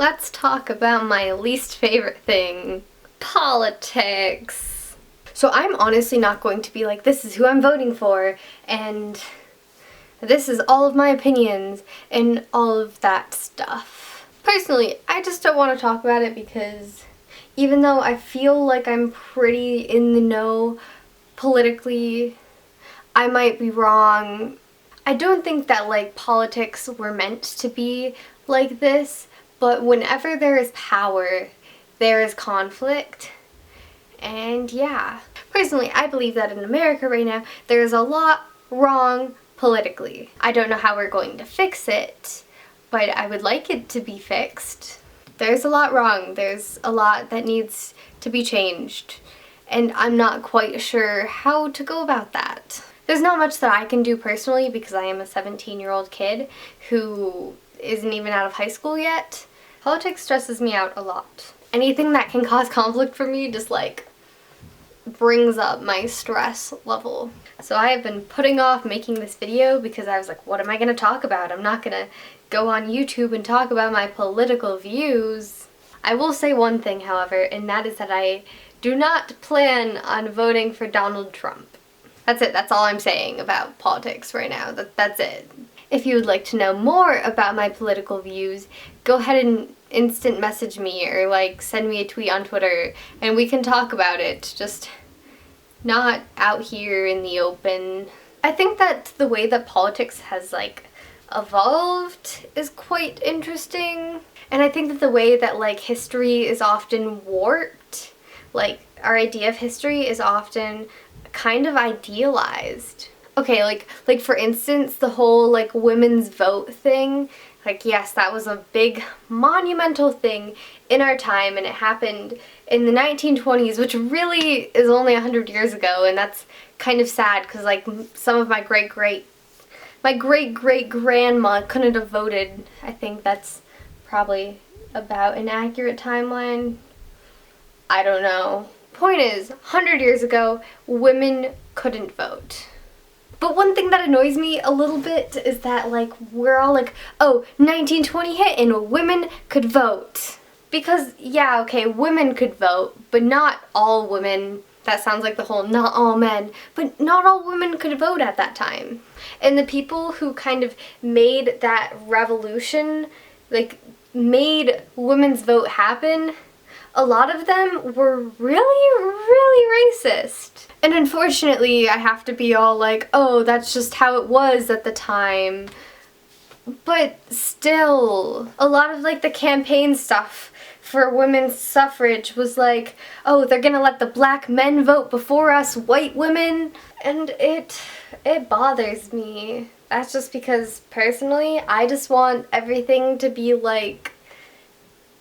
let's talk about my least favorite thing, politics. So I'm honestly not going to be like, this is who I'm voting for, and this is all of my opinions, and all of that stuff. Personally, I just don't want to talk about it because even though I feel like I'm pretty in the know politically, I might be wrong. I don't think that like politics were meant to be like this, but whenever there is power, there is conflict. And yeah, personally, I believe that in America right now, there is a lot wrong politically. I don't know how we're going to fix it, but I would like it to be fixed. There's a lot wrong. There's a lot that needs to be changed, and I'm not quite sure how to go about that. There's not much that I can do personally because I am a 17-year-old kid who isn't even out of high school yet. Politics stresses me out a lot. Anything that can cause conflict for me just like brings up my stress level. So I have been putting off making this video because I was like, what am I going to talk about? I'm not going to go on YouTube and talk about my political views. I will say one thing, however, and that is that I do not plan on voting for Donald Trump. That's it. That's all I'm saying about politics right now. That's it. If you would like to know more about my political views, go ahead and instant message me or like send me a tweet on Twitter and we can talk about it. Just not out here in the open. I think that the way that politics has like evolved is quite interesting. And I think that the way that like history is often warped, like our idea of history is often kind of idealized. Okay, like for instance, the whole like women's vote thing, like yes, that was a big monumental thing in our time, and it happened in the 1920s, which really is only 100 years ago, and that's kind of sad because like some of my great-great-grandma couldn't have voted. I think that's probably about an accurate timeline. I don't know. Point is, 100 years ago, women couldn't vote. But one thing that annoys me a little bit is that like we're all like, oh, 1920 hit and women could vote. Because yeah, okay, women could vote, but not all women. That sounds like the whole not all men, but not all women could vote at that time. And the people who kind of made that revolution, like made women's vote happen, a lot of them were really racist. And unfortunately, I have to be all like, oh, that's just how it was at the time. But still, a lot of like the campaign stuff for women's suffrage was like, oh, they're gonna let the black men vote before us white women. And it bothers me. That's just because personally, I just want everything to be like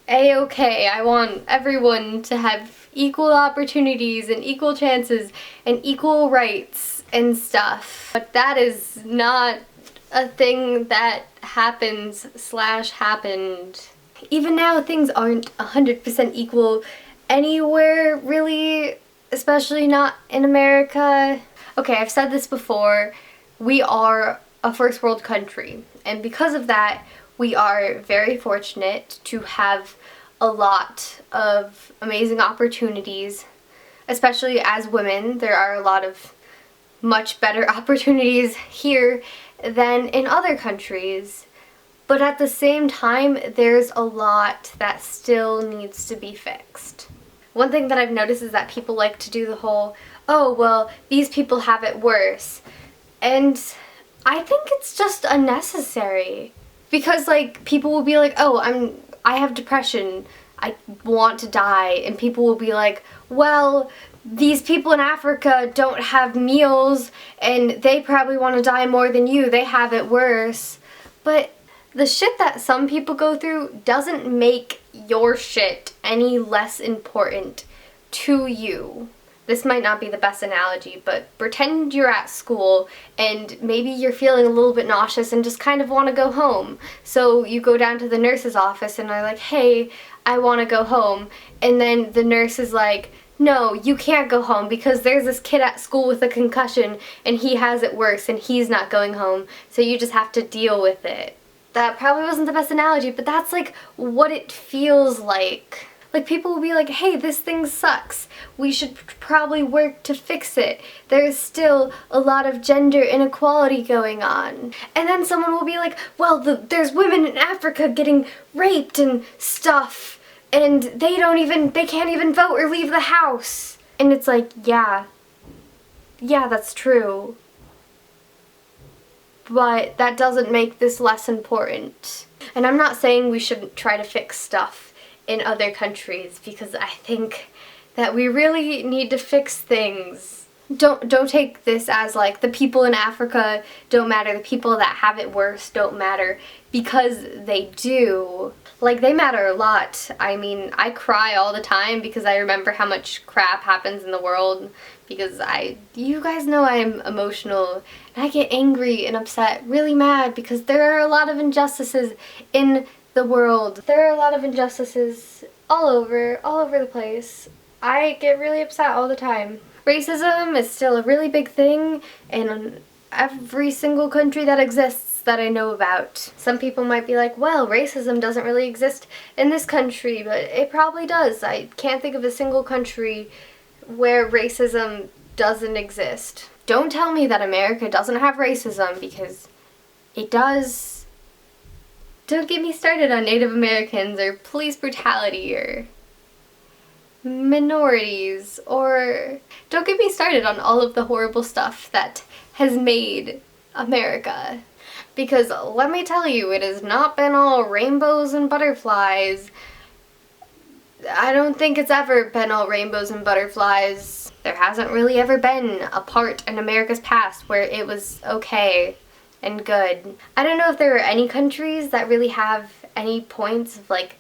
A-okay. I want everyone to have equal opportunities and equal chances and equal rights and stuff. But that is not a thing that happened. Even now, things aren't 100% equal anywhere, really, especially not in America. Okay, I've said this before, we are a first world country, and because of that, we are very fortunate to have a lot of amazing opportunities, especially as women. There are a lot of much better opportunities here than in other countries. But at the same time, there's a lot that still needs to be fixed. One thing that I've noticed is that people like to do the whole, oh, well, these people have it worse. And I think it's just unnecessary. Because, like, people will be like, oh, I have depression, I want to die, and people will be like, well, these people in Africa don't have meals, and they probably want to die more than you, they have it worse. But the shit that some people go through doesn't make your shit any less important to you. This might not be the best analogy, but pretend you're at school and maybe you're feeling a little bit nauseous and just kind of want to go home. So you go down to the nurse's office and are like, hey, I want to go home. And then the nurse is like, no, you can't go home because there's this kid at school with a concussion and he has it worse and he's not going home. So you just have to deal with it. That probably wasn't the best analogy, but that's like what it feels like. Like, people will be like, hey, this thing sucks. We should probably work to fix it. There's still a lot of gender inequality going on. And then someone will be like, well, there's women in Africa getting raped and stuff, and they can't even vote or leave the house. And it's like, yeah, that's true. But that doesn't make this less important. And I'm not saying we shouldn't try to fix stuff in other countries, because I think that we really need to fix things. Don't take this as like the people in Africa don't matter, the people that have it worse don't matter, because they do. Like, they matter a lot. I mean, I cry all the time because I remember how much crap happens in the world, because you guys know I'm emotional, and I get angry and upset, really mad, because there are a lot of injustices in the world. There are a lot of injustices all over the place. I get really upset all the time. Racism is still a really big thing in every single country that exists that I know about. Some people might be like, well, racism doesn't really exist in this country, but it probably does. I can't think of a single country where racism doesn't exist. Don't tell me that America doesn't have racism, because it does. Don't get me started on Native Americans or police brutality or minorities, or don't get me started on all of the horrible stuff that has made America. Because let me tell you, it has not been all rainbows and butterflies. I don't think it's ever been all rainbows and butterflies. There hasn't really ever been a part in America's past where it was okay and good. I don't know if there are any countries that really have any points of like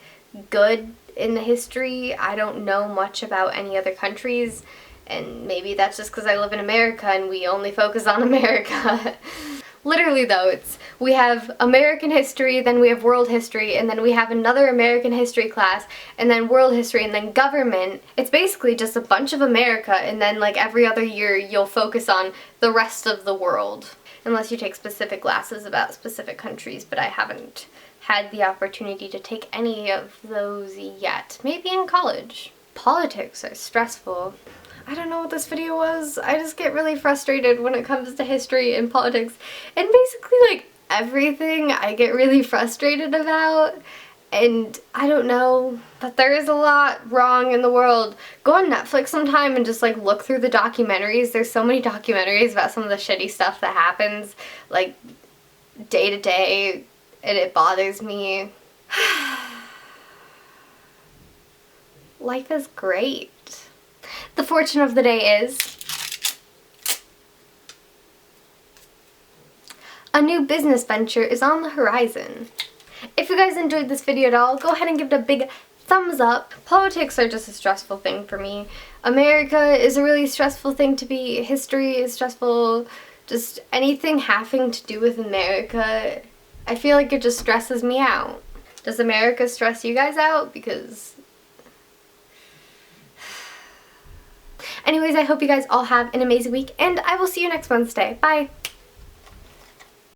good in the history. I don't know much about any other countries, and maybe that's just because I live in America and we only focus on America. Literally though, we have American history, then we have world history, and then we have another American history class, and then world history, and then government. It's basically just a bunch of America, and then like every other year you'll focus on the rest of the world. Unless you take specific classes about specific countries, but I haven't had the opportunity to take any of those yet. Maybe in college. Politics are stressful. I don't know what this video was. I just get really frustrated when it comes to history and politics, and basically like everything I get really frustrated about, and I don't know, but there is a lot wrong in the world. Go on Netflix sometime and just like look through the documentaries. There's so many documentaries about some of the shitty stuff that happens like day to day, and it bothers me. Life is great. The fortune of the day is a new business venture is on the horizon. If you guys enjoyed this video at all, go ahead and give it a big thumbs up. Politics are just a stressful thing for me. America is a really stressful thing to be. History is stressful. Just anything having to do with America, I feel like it just stresses me out. Does America stress you guys out? Because anyways, I hope you guys all have an amazing week, and I will see you next Wednesday. Bye!